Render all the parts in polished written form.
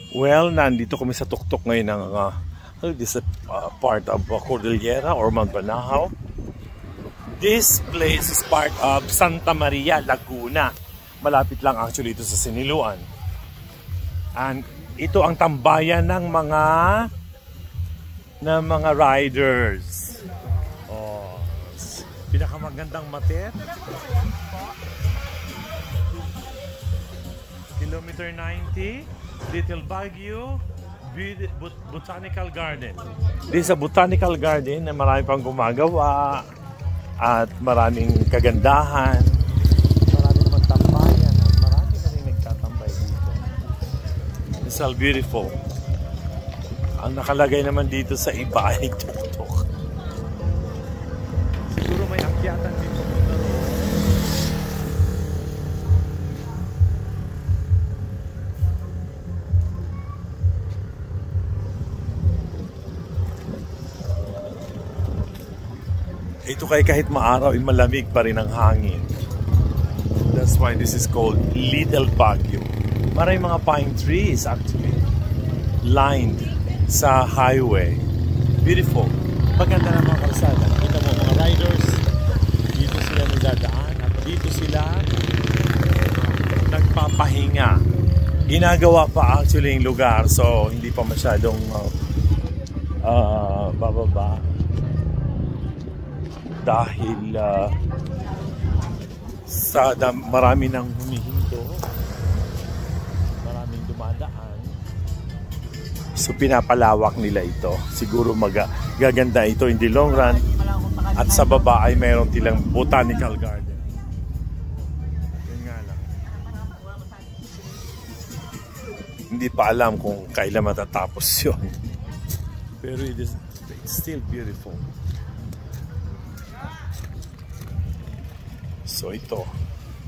Well, nandito kami sa tuktok ngayon ng this is part of Cordillera or Mount Banahaw. This place is part of Santa Maria, Laguna. Malapit lang actually ito sa Siniluan. And ito ang tambayan ng mga riders. Oh, pinakamagandang mater. Kilometer 90. Little Baguio Botanical Garden. This is a botanical garden na marami pang gumagawa at maraming kagandahan. Maraming naman tambayan at marami na rin nagtatambay dito. It's all beautiful. Ang nakalagay naman dito sa iba ay tuk-tuk. Siguro may akyatan dito. Ito kahit maaraw ay malamig pa rin ang hangin. That's why this is called Little Baguio. Maraming mga pine trees actually lined sa highway. Beautiful. Maganda na mga kalsada. Kita mo mga riders, dito sila nagdadaan at dito sila nagpapahinga. Ginagawa pa actually yung lugar, so hindi pa masyadong bababa. Dahil marami nang humihinto, maraming dumadaan, so pinapalawak nila ito. Siguro gaganda ito in the long run. At sa baba ay mayroon silang botanical garden. Yun nga lang, hindi pa alam kung kailan matatapos yun. Pero it's still beautiful. So ito,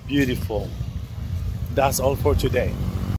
beautiful. That's all for today.